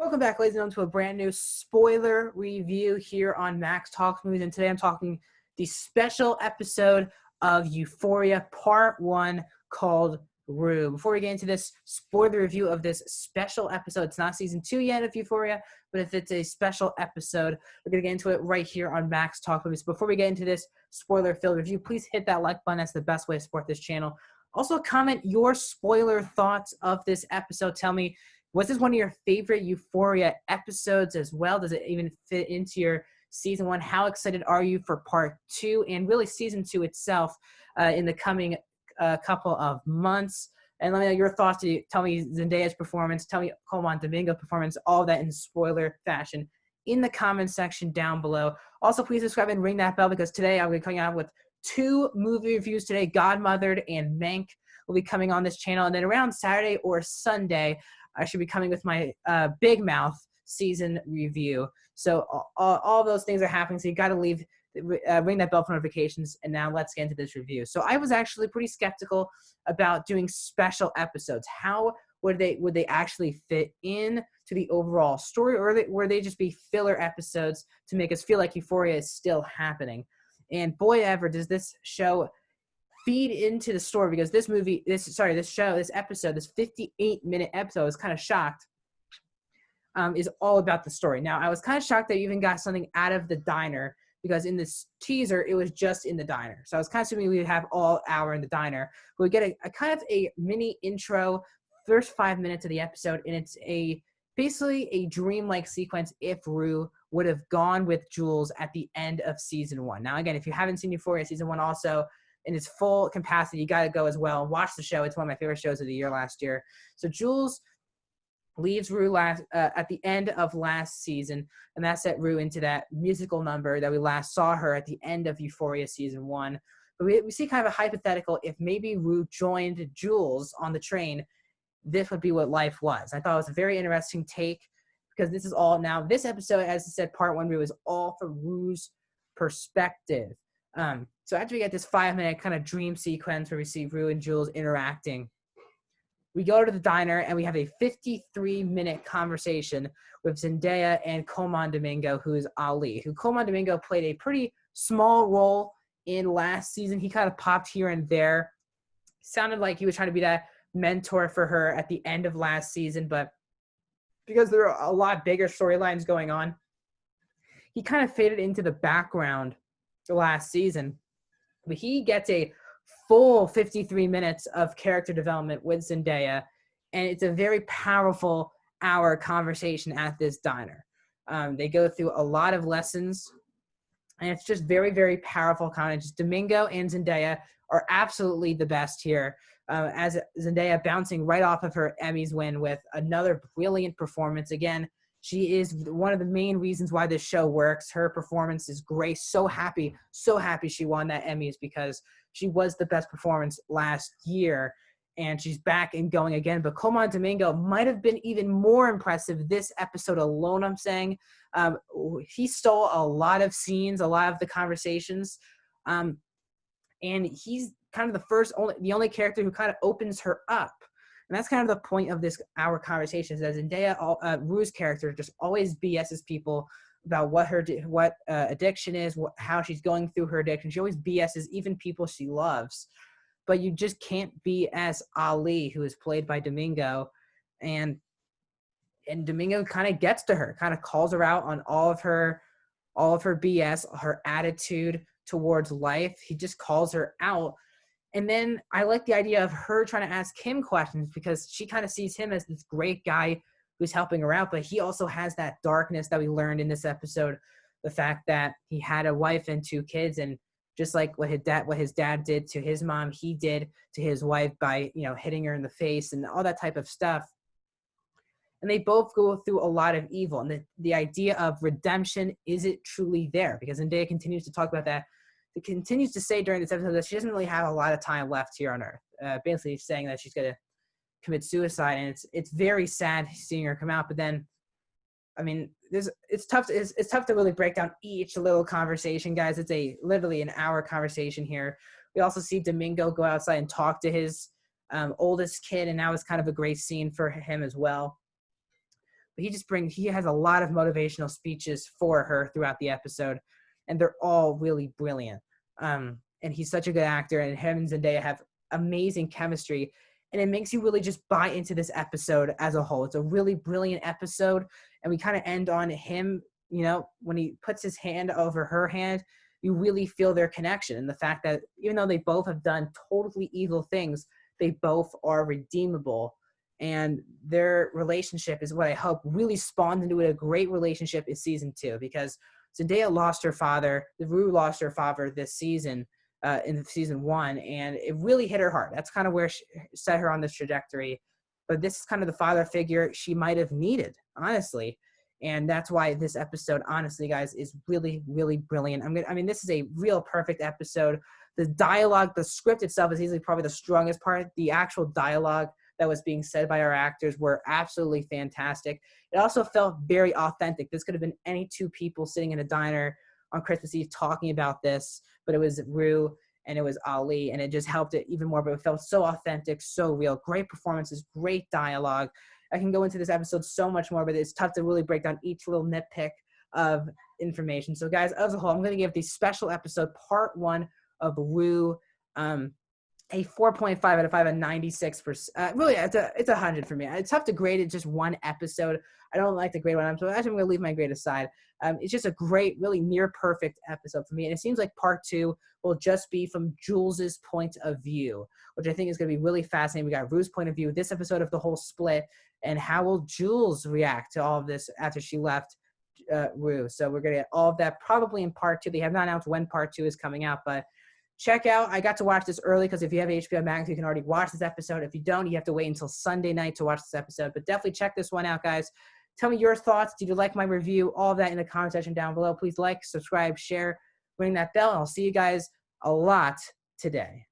Welcome back, ladies and gentlemen, to a brand new spoiler review here on Max Talks Movies. And today I'm talking the special episode of Euphoria Part 1 called Rue. Before we get into this spoiler review of this special episode, it's not season 2 yet of Euphoria, but if it's a special episode, we're going to get into it right here on Max Talks Movies. Before we get into this spoiler-filled review, please hit that like button. That's the best way to support this channel. Also, comment your spoiler thoughts of this episode. Tell me, was this one of your favorite Euphoria episodes as well? Does it even fit into your season 1? How excited are you for part 2 and really season 2 itself in the coming couple of months? And let me know your thoughts. Tell me Zendaya's performance. Tell me Colman Domingo's performance. All that in spoiler fashion in the comment section down below. Also, please subscribe and ring that bell because today I'm going to be coming out with 2 movie reviews today. Godmothered and Mank will be coming on this channel. And then around Saturday or Sunday, I should be coming with my Big Mouth season review. So all those things are happening. So you got to ring that bell for notifications. And now let's get into this review. So I was actually pretty skeptical about doing special episodes. How would they actually fit in to the overall story, or would they just be filler episodes to make us feel like Euphoria is still happening? And boy, ever does this show feed into the story, because this episode, this 58-minute episode, I was kind of shocked, is all about the story. Now, I was kind of shocked that you even got something out of the diner, because in this teaser, it was just in the diner. So I was kind of assuming we'd have all hour in the diner. We get a kind of a mini intro, first 5 minutes of the episode, and it's basically a dreamlike sequence if Rue would have gone with Jules at the end of season 1. Now, again, if you haven't seen Euphoria season 1 also, in its full capacity, you got to go as well. Watch the show. It's one of my favorite shows of the year last year. So Jules leaves Rue at the end of last season, and that set Rue into that musical number that we last saw her at the end of Euphoria season 1. But we see kind of a hypothetical, if maybe Rue joined Jules on the train, this would be what life was. I thought it was a very interesting take, because this is all now, this episode, as I said, part 1 Rue is all from Rue's perspective. So after we get this 5-minute kind of dream sequence where we see Rue and Jules interacting, we go to the diner and we have a 53-minute conversation with Zendaya and Colman Domingo, who is Ali, who Colman Domingo played a pretty small role in last season. He kind of popped here and there. Sounded like he was trying to be that mentor for her at the end of last season, but because there are a lot bigger storylines going on, he kind of faded into the background last season. But he gets a full 53 minutes of character development with Zendaya, and it's a very powerful hour conversation at this diner. They go through a lot of lessons, and it's just very, very powerful content. Just Domingo and Zendaya are absolutely the best here, as Zendaya bouncing right off of her Emmys win with another brilliant performance. Again, she is one of the main reasons why this show works. Her performance is great. So happy she won that Emmys, because she was the best performance last year, and she's back and going again. But Colman Domingo might have been even more impressive this episode alone, I'm saying. He stole a lot of scenes, a lot of the conversations, and he's kind of the only character who kind of opens her up. And that's kind of the point of our conversation, is that Zendaya, Rue's character, just always BS's people about what addiction is, how she's going through her addiction. She always BS's even people she loves. But you just can't be as Ali, who is played by Domingo. And Domingo kind of gets to her, kind of calls her out on all of her BS, her attitude towards life. He just calls her out. And then I like the idea of her trying to ask him questions, because she kind of sees him as this great guy who's helping her out, but he also has that darkness that we learned in this episode, the fact that he had a wife and 2 kids, and just like what his dad did to his mom, he did to his wife by, hitting her in the face and all that type of stuff. And they both go through a lot of evil, and the idea of redemption, is it truly there? Because Zendaya continues to talk about that. It continues to say during this episode that she doesn't really have a lot of time left here on Earth. Basically saying that she's going to commit suicide, and it's very sad seeing her come out. But then, I mean, it's tough to really break down each little conversation, guys. It's literally an hour conversation here. We also see Domingo go outside and talk to his oldest kid, and that was kind of a great scene for him as well. but he has a lot of motivational speeches for her throughout the episode, and they're all really brilliant. And he's such a good actor, and him and Zendaya have amazing chemistry, and it makes you really just buy into this episode as a whole. It's a really brilliant episode, and we kind of end on him, when he puts his hand over her hand, you really feel their connection, and the fact that even though they both have done totally evil things, they both are redeemable, and their relationship is what I hope really spawned into a great relationship in season 2, because Zendaya lost her father, Rue lost her father this season, in season 1, and it really hit her heart. That's kind of where she set her on this trajectory. But this is kind of the father figure she might have needed, honestly. And that's why this episode, honestly, guys, is really, really brilliant. This is a real perfect episode. The dialogue, the script itself is easily probably the strongest part. The actual dialogue that was being said by our actors were absolutely fantastic. It also felt very authentic. This could have been any two people sitting in a diner on Christmas Eve talking about this, but it was Rue and it was Ali, and it just helped it even more, but it felt so authentic, so real. Great performances, great dialogue. I can go into this episode so much more, but it's tough to really break down each little nitpick of information. So guys, as a whole, I'm going to give the special episode part 1 of Rue a 4.5 out of 5, a 96%. Really, it's 100 for me. It's tough to grade it just one episode. I don't like to grade one. So actually, I'm going to leave my grade aside. It's just a great, really near perfect episode for me. And it seems like part 2 will just be from Jules's point of view, which I think is going to be really fascinating. We got Rue's point of view, this episode of the whole split, and how will Jules react to all of this after she left Rue. So we're going to get all of that probably in part 2. They have not announced when part 2 is coming out, but check out, I got to watch this early because if you have HBO Max, you can already watch this episode. If you don't, you have to wait until Sunday night to watch this episode. But definitely check this one out, guys. Tell me your thoughts. Did you like my review? All of that in the comment section down below. Please like, subscribe, share, ring that bell, and I'll see you guys a lot today.